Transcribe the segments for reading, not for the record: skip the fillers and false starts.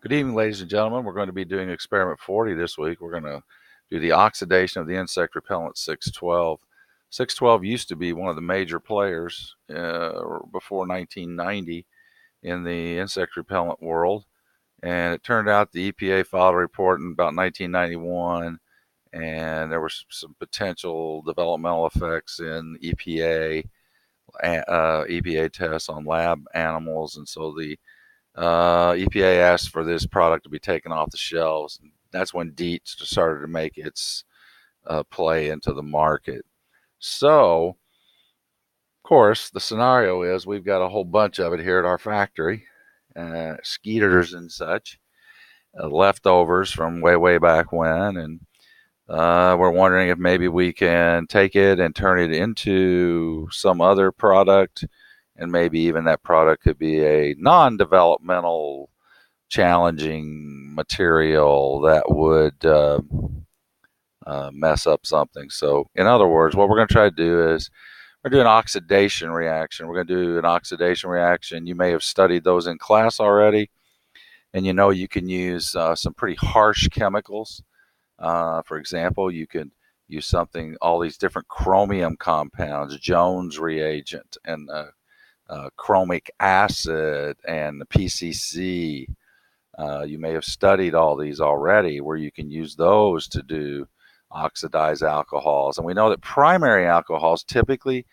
Good evening, ladies and gentlemen. We're going to be doing experiment 40 this week. We're going to do the oxidation of the insect repellent 612. 612 used to be one of the major players before 1990 in the insect repellent world. And it turned out the EPA filed a report in about 1991, and there were some potential developmental effects in EPA tests on lab animals. And so the EPA asked for this product to be taken off the shelves. That's when DEET started to make its play into the market. So, of course, the scenario is we've got a whole bunch of it here at our factory, skeeters and such, leftovers from way back when, and we're wondering if maybe we can take it and turn it into some other product, and maybe even that product could be a non-developmental challenging material that would mess up something. So, in other words, what we're going to try to do is we're doing an oxidation reaction. We're going to do an oxidation reaction. You may have studied those in class already, and you know you can use some pretty harsh chemicals. For example, you could use something, all these different chromium compounds, Jones reagent, and chromic acid, and the PCC. You may have studied all these already, where you can use those to do oxidized alcohols. And we know that primary alcohols typically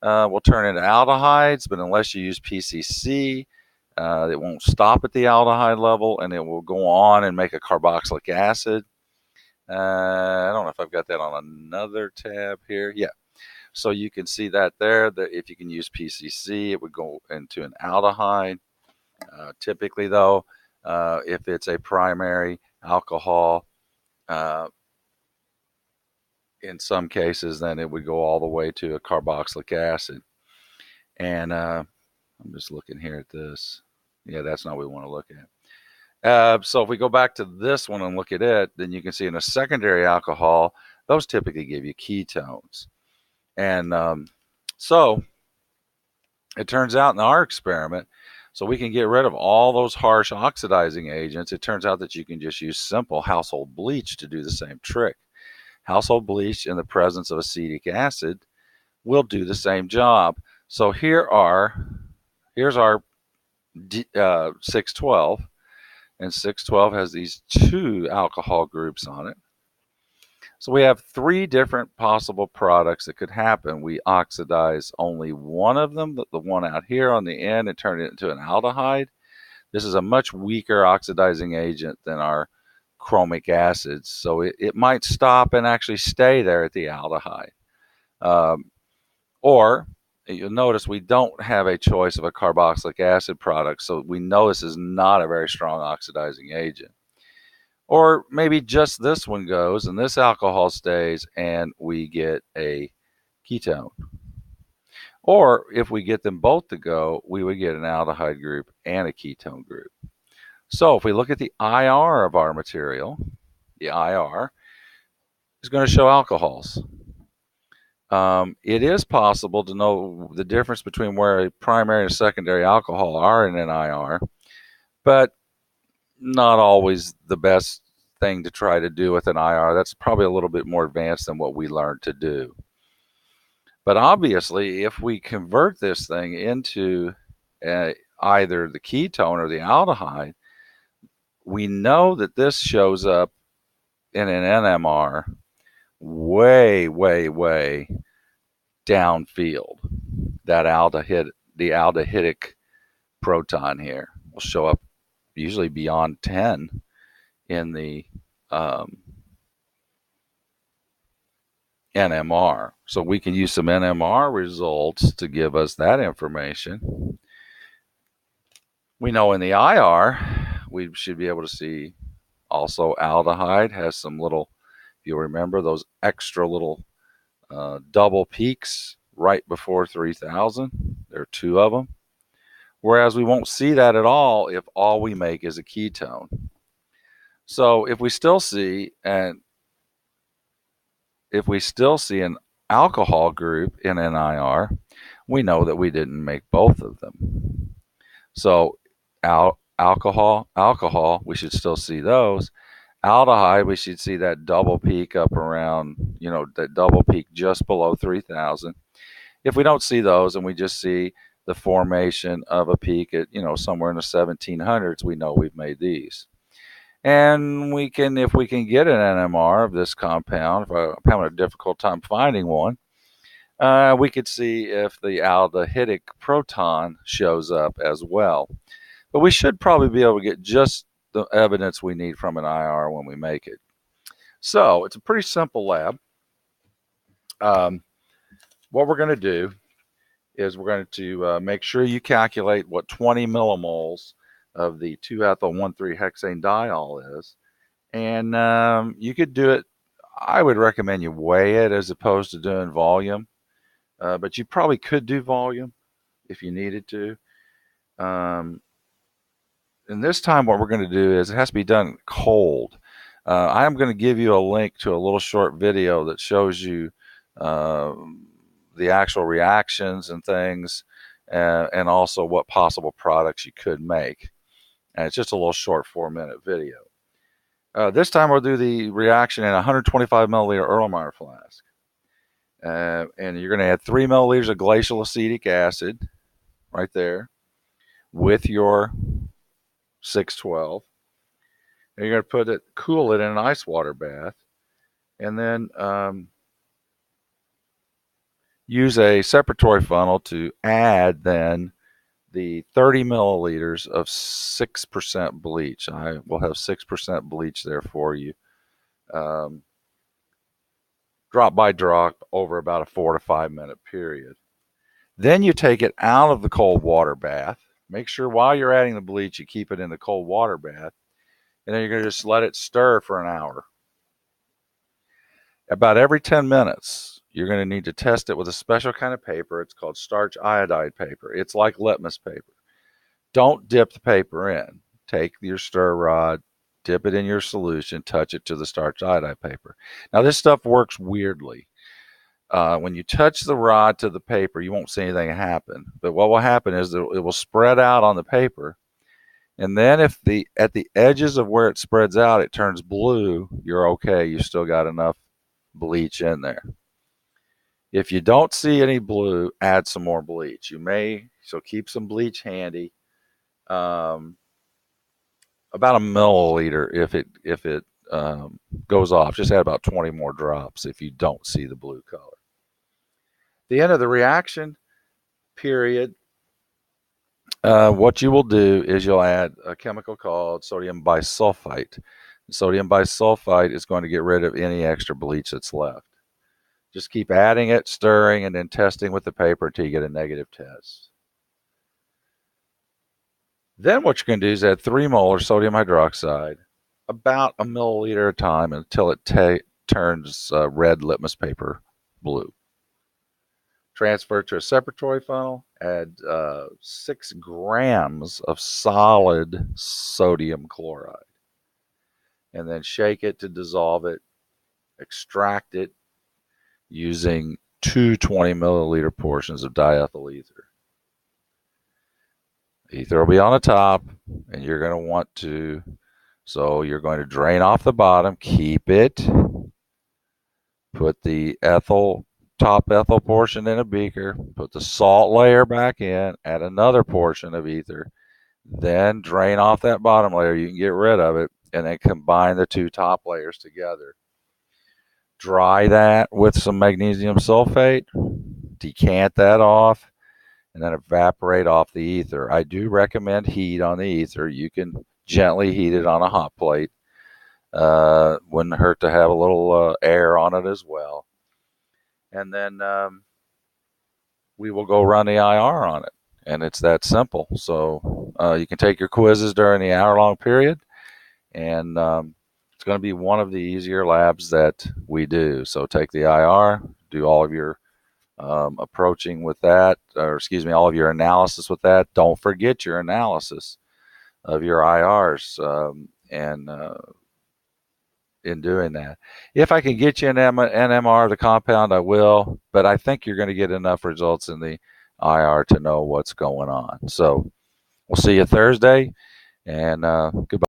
will turn into aldehydes, but unless you use PCC, it won't stop at the aldehyde level, and it will go on and make a carboxylic acid. I don't know if I've got that on another tab here. Yeah. So you can see that there, that if you can use PCC, it would go into an aldehyde. Typically, though, if it's a primary alcohol, uh, in some cases, then it would go all the way to a carboxylic acid. And I'm just looking here at this. Yeah, that's not what we want to look at. So if we go back to this one and look at it, then you can see in a secondary alcohol, those typically give you ketones. And so it turns out in our experiment, so we can get rid of all those harsh oxidizing agents. It turns out that you can just use simple household bleach to do the same trick. Household bleach in the presence of acetic acid will do the same job. So here's our 612, and 612 has these two alcohol groups on it. So we have three different possible products that could happen. We oxidize only one of them, the one out here on the end, and turn it into an aldehyde. This is a much weaker oxidizing agent than our chromic acids, so it might stop and actually stay there at the aldehyde. Or you'll notice we don't have a choice of a carboxylic acid product, so we know this is not a very strong oxidizing agent. Or maybe just this one goes and this alcohol stays and we get a ketone. Or if we get them both to go, we would get an aldehyde group and a ketone group. So if we look at the IR of our material, the IR is going to show alcohols. It is possible to know the difference between where a primary and secondary alcohol are in an IR, but not always the best thing to try to do with an IR. That's probably a little bit more advanced than what we learned to do. But obviously, if we convert this thing into either the ketone or the aldehyde, we know that this shows up in an NMR way downfield. That the aldehydic proton here will show up usually beyond 10 in the NMR. So we can use some NMR results to give us that information. We know in the IR, we should be able to see also aldehyde has some little, if you remember, those extra little double peaks right before 3000. There are two of them. Whereas we won't see that at all if all we make is a ketone. So if we still see an alcohol group in NIR, we know that we didn't make both of them. So alcohol, we should still see those. Aldehyde, we should see that double peak up around, that double peak just below 3,000. If we don't see those and we just see the formation of a peak at, somewhere in the 1700s, we know we've made these. And if we can get an NMR of this compound, if I'm having a difficult time finding one, we could see if the aldehydic proton shows up as well. But we should probably be able to get just the evidence we need from an IR when we make it. So it's a pretty simple lab. What we're going to do is we're going to make sure you calculate what 20 millimoles of the 2-ethyl-1,3-hexane diol is. And you could do it. I would recommend you weigh it as opposed to doing volume. But you probably could do volume if you needed to. And this time what we're going to do is it has to be done cold. I am going to give you a link to a little short video that shows you the actual reactions and things, and also what possible products you could make. And it's just a little short 4-minute video. This time we'll do the reaction in a 125 milliliter Erlenmeyer flask. And you're going to add 3 milliliters of glacial acetic acid right there with your 612. And you're going to cool it in an ice water bath, and then use a separatory funnel to add then the 30 milliliters of 6% bleach. I will have 6% bleach there for you. Drop by drop over about a 4 to 5 minute period. Then you take it out of the cold water bath. Make sure while you're adding the bleach, you keep it in the cold water bath. And then you're going to just let it stir for an hour. About every 10 minutes, you're going to need to test it with a special kind of paper. It's called starch iodide paper. It's like litmus paper. Don't dip the paper in. Take your stir rod, dip it in your solution, touch it to the starch iodide paper. Now, this stuff works weirdly. When you touch the rod to the paper, you won't see anything happen. But what will happen is that it will spread out on the paper. And then if at the edges of where it spreads out, it turns blue, you're okay. You still got enough bleach in there. If you don't see any blue, add some more bleach. So keep some bleach handy. About a milliliter if it goes off. Just add about 20 more drops if you don't see the blue color. The end of the reaction period, what you will do is you'll add a chemical called sodium bisulfite. Sodium bisulfite is going to get rid of any extra bleach that's left. Just keep adding it, stirring, and then testing with the paper until you get a negative test. Then what you're going to do is add 3 molar sodium hydroxide, about a milliliter at a time, until it turns red litmus paper blue. Transfer it to a separatory funnel, add 6 grams of solid sodium chloride, and then shake it to dissolve it. Extract it using 2 20 milliliter portions of diethyl ether. Ether will be on the top, and you're going to want to, so you're going to drain off the bottom, keep it, put the top ethyl portion in a beaker, put the salt layer back in, add another portion of ether, then drain off that bottom layer. You can get rid of it, and then combine the 2 top layers together. Dry that with some magnesium sulfate, decant that off, and then evaporate off the ether. I do recommend heat on the ether. You can gently heat it on a hot plate. Wouldn't hurt to have a little air on it as well. And then we will go run the IR on it. And it's that simple. So you can take your quizzes during the hour-long period, and it's going to be one of the easier labs that we do. So take the IR, do all of your approaching with that, all of your analysis with that. Don't forget your analysis of your IRs, and in doing that. If I can get you an NMR of the compound, I will, but I think you're going to get enough results in the IR to know what's going on. So we'll see you Thursday. And goodbye.